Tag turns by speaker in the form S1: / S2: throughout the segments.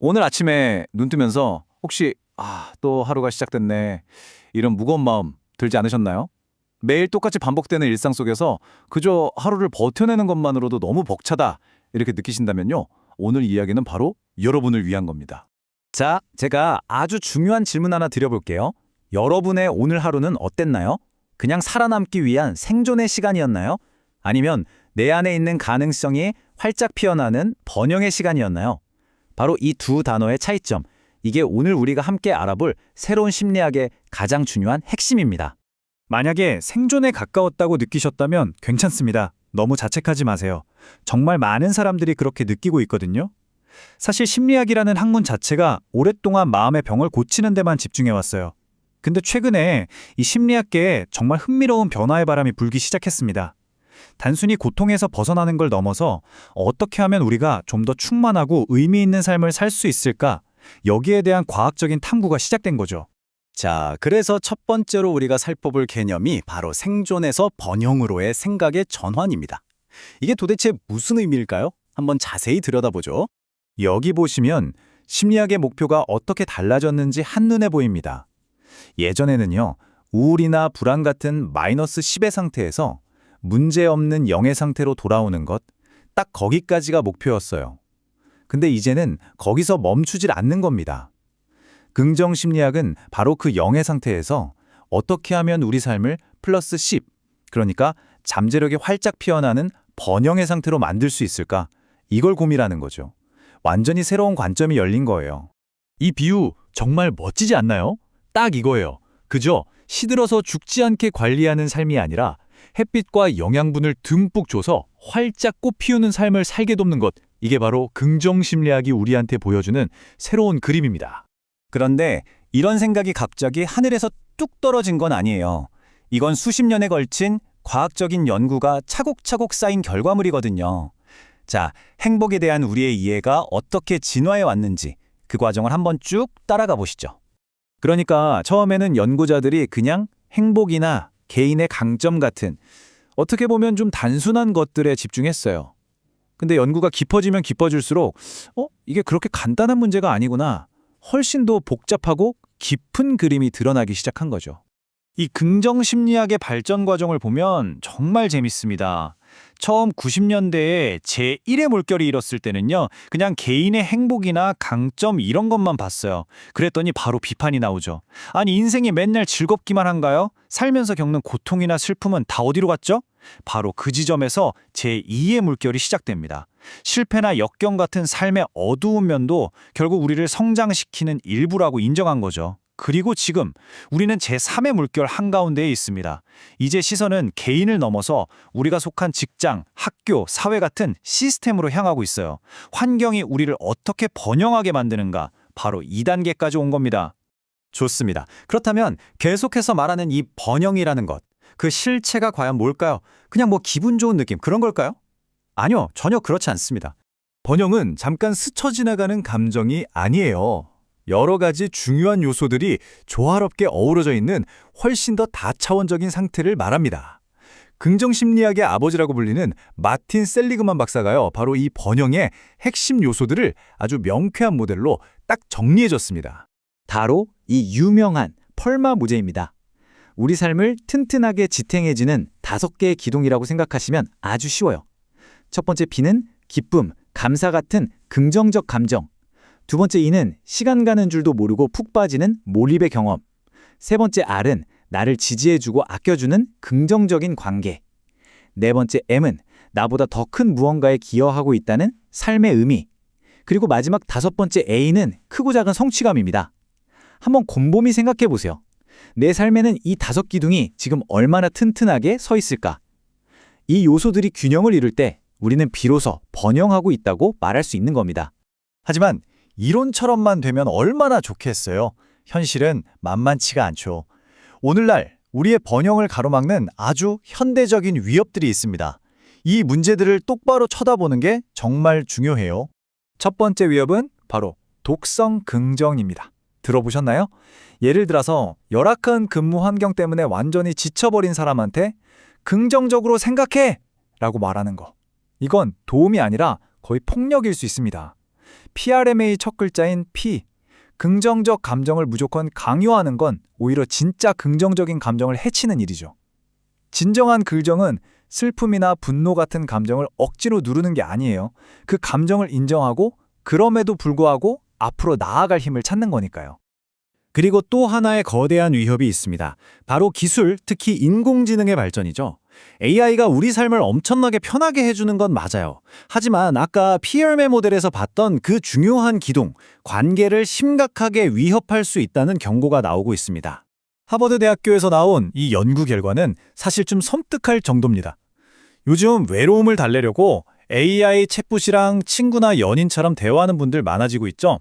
S1: 오늘 아침에 눈 뜨면서 혹시 또 하루가 시작됐네. 이런 무거운 마음 들지 않으셨나요? 매일 똑같이 반복되는 일상 속에서 그저 하루를 버텨내는 것만으로도 너무 벅차다. 이렇게 느끼신다면요. 오늘 이야기는 바로 여러분을 위한 겁니다. 자, 제가 아주 중요한 질문 하나 드려볼게요. 여러분의 오늘 하루는 어땠나요? 그냥 살아남기 위한 생존의 시간이었나요? 아니면 내 안에 있는 가능성이 활짝 피어나는 번영의 시간이었나요? 바로 이 두 단어의 차이점, 이게 오늘 우리가 함께 알아볼 새로운 심리학의 가장 중요한 핵심입니다.
S2: 만약에 생존에 가까웠다고 느끼셨다면 괜찮습니다. 너무 자책하지 마세요. 정말 많은 사람들이 그렇게 느끼고 있거든요. 사실 심리학이라는 학문 자체가 오랫동안 마음의 병을 고치는 데만 집중해왔어요. 근데 최근에 이 심리학계에 정말 흥미로운 변화의 바람이 불기 시작했습니다. 단순히 고통에서 벗어나는 걸 넘어서 어떻게 하면 우리가 좀 더 충만하고 의미 있는 삶을 살 수 있을까? 여기에 대한 과학적인 탐구가 시작된 거죠.
S1: 자, 그래서 첫 번째로 우리가 살펴볼 개념이 바로 생존에서 번영으로의 생각의 전환입니다. 이게 도대체 무슨 의미일까요? 한번 자세히 들여다보죠.
S2: 여기 보시면 심리학의 목표가 어떻게 달라졌는지 한눈에 보입니다. 예전에는요, 우울이나 불안 같은 마이너스 10의 상태에서 문제없는 0의 상태로 돌아오는 것, 딱 거기까지가 목표였어요. 근데 이제는 거기서 멈추질 않는 겁니다. 긍정 심리학은 바로 그 0의 상태에서 어떻게 하면 우리 삶을 플러스 10, 그러니까 잠재력이 활짝 피어나는 번영의 상태로 만들 수 있을까? 이걸 고민하는 거죠. 완전히 새로운 관점이 열린 거예요.
S1: 이 비유 정말 멋지지 않나요? 딱 이거예요. 그저 시들어서 죽지 않게 관리하는 삶이 아니라 햇빛과 영양분을 듬뿍 줘서 활짝 꽃 피우는 삶을 살게 돕는 것. 이게 바로 긍정 심리학이 우리한테 보여주는 새로운 그림입니다.
S2: 그런데 이런 생각이 갑자기 하늘에서 뚝 떨어진 건 아니에요. 이건 수십 년에 걸친 과학적인 연구가 차곡차곡 쌓인 결과물이거든요. 자, 행복에 대한 우리의 이해가 어떻게 진화해 왔는지 그 과정을 한번 쭉 따라가 보시죠. 그러니까 처음에는 연구자들이 그냥 행복이나 개인의 강점 같은 어떻게 보면 좀 단순한 것들에 집중했어요. 근데 연구가 깊어지면 깊어질수록 이게 그렇게 간단한 문제가 아니구나. 훨씬 더 복잡하고 깊은 그림이 드러나기 시작한 거죠. 이 긍정 심리학의 발전 과정을 보면 정말 재밌습니다. 처음 90년대에 제1의 물결이 일었을 때는요, 그냥 개인의 행복이나 강점 이런 것만 봤어요. 그랬더니 바로 비판이 나오죠. 아니, 인생이 맨날 즐겁기만 한가요? 살면서 겪는 고통이나 슬픔은 다 어디로 갔죠? 바로 그 지점에서 제2의 물결이 시작됩니다. 실패나 역경 같은 삶의 어두운 면도 결국 우리를 성장시키는 일부라고 인정한 거죠. 그리고 지금 우리는 제3의 물결 한가운데에 있습니다. 이제 시선은 개인을 넘어서 우리가 속한 직장, 학교, 사회 같은 시스템으로 향하고 있어요. 환경이 우리를 어떻게 번영하게 만드는가, 바로 2단계까지 온 겁니다. 좋습니다. 그렇다면 계속해서 말하는 이 번영이라는 것, 그 실체가 과연 뭘까요? 그냥 기분 좋은 느낌, 그런 걸까요? 아니요, 전혀 그렇지 않습니다. 번영은 잠깐 스쳐 지나가는 감정이 아니에요. 여러 가지 중요한 요소들이 조화롭게 어우러져 있는 훨씬 더 다차원적인 상태를 말합니다. 긍정심리학의 아버지라고 불리는 마틴 셀리그만 박사가요, 바로 이 번영의 핵심 요소들을 아주 명쾌한 모델로 딱 정리해줬습니다. 바로 이 유명한 펄마 무제입니다. 우리 삶을 튼튼하게 지탱해주는 5개의 기둥이라고 생각하시면 아주 쉬워요. 첫 번째 B는 기쁨, 감사 같은 긍정적 감정. 두 번째 E는 시간 가는 줄도 모르고 푹 빠지는 몰입의 경험. 세 번째 R은 나를 지지해주고 아껴주는 긍정적인 관계. 네 번째 M은 나보다 더 큰 무언가에 기여하고 있다는 삶의 의미. 그리고 마지막 5번째 A는 크고 작은 성취감입니다. 한번 곰곰이 생각해 보세요. 내 삶에는 이 5기둥이 지금 얼마나 튼튼하게 서 있을까? 이 요소들이 균형을 이룰 때 우리는 비로소 번영하고 있다고 말할 수 있는 겁니다. 하지만 이론처럼만 되면 얼마나 좋겠어요. 현실은 만만치가 않죠. 오늘날 우리의 번영을 가로막는 아주 현대적인 위협들이 있습니다. 이 문제들을 똑바로 쳐다보는 게 정말 중요해요. 첫 번째 위협은 바로 독성 긍정입니다. 들어보셨나요? 예를 들어서 열악한 근무 환경 때문에 완전히 지쳐버린 사람한테 긍정적으로 생각해! 라고 말하는 거. 이건 도움이 아니라 거의 폭력일 수 있습니다.
S3: PRM의 첫 글자인 P, 긍정적 감정을 무조건 강요하는 건 오히려 진짜 긍정적인 감정을 해치는 일이죠. 진정한 긍정은 슬픔이나 분노 같은 감정을 억지로 누르는 게 아니에요. 그 감정을 인정하고 그럼에도 불구하고 앞으로 나아갈 힘을 찾는 거니까요.
S2: 그리고 또 하나의 거대한 위협이 있습니다. 바로 기술, 특히 인공지능의 발전이죠. AI가 우리 삶을 엄청나게 편하게 해주는 건 맞아요. 하지만 아까 PRM의 모델에서 봤던 그 중요한 기동, 관계를 심각하게 위협할 수 있다는 경고가 나오고 있습니다. 하버드 대학교에서 나온 이 연구 결과는 사실 좀 섬뜩할 정도입니다. 요즘 외로움을 달래려고 AI 챗봇이랑 친구나 연인처럼 대화하는 분들 많아지고 있죠.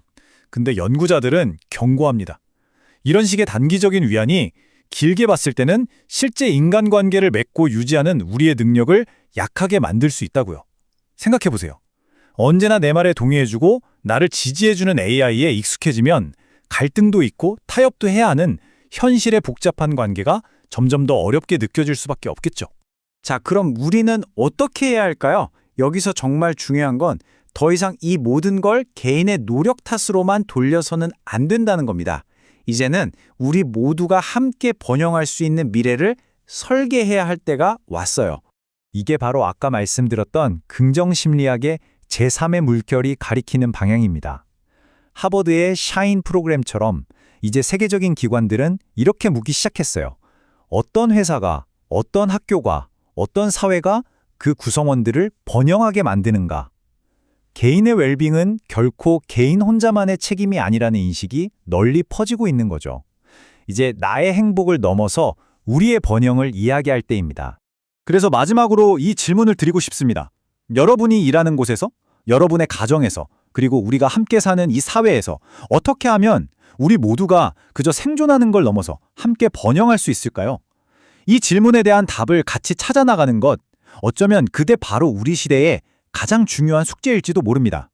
S2: 근데 연구자들은 경고합니다. 이런 식의 단기적인 위안이 길게 봤을 때는 실제 인간관계를 맺고 유지하는 우리의 능력을 약하게 만들 수 있다고요. 생각해보세요. 언제나 내 말에 동의해주고 나를 지지해주는 AI에 익숙해지면 갈등도 있고 타협도 해야 하는 현실의 복잡한 관계가 점점 더 어렵게 느껴질 수밖에 없겠죠.
S3: 자, 그럼 우리는 어떻게 해야 할까요? 여기서 정말 중요한 건 더 이상 이 모든 걸 개인의 노력 탓으로만 돌려서는 안 된다는 겁니다. 이제는 우리 모두가 함께 번영할 수 있는 미래를 설계해야 할 때가 왔어요. 이게 바로 아까 말씀드렸던 긍정심리학의 제3의 물결이 가리키는 방향입니다. 하버드의 샤인 프로그램처럼 이제 세계적인 기관들은 이렇게 묻기 시작했어요. 어떤 회사가, 어떤 학교가, 어떤 사회가 그 구성원들을 번영하게 만드는가? 개인의 웰빙은 결코 개인 혼자만의 책임이 아니라는 인식이 널리 퍼지고 있는 거죠. 이제 나의 행복을 넘어서 우리의 번영을 이야기할 때입니다.
S2: 그래서 마지막으로 이 질문을 드리고 싶습니다. 여러분이 일하는 곳에서, 여러분의 가정에서, 그리고 우리가 함께 사는 이 사회에서 어떻게 하면 우리 모두가 그저 생존하는 걸 넘어서 함께 번영할 수 있을까요? 이 질문에 대한 답을 같이 찾아나가는 것, 어쩌면 그게 바로 우리 시대의 가장 중요한 숙제일지도 모릅니다.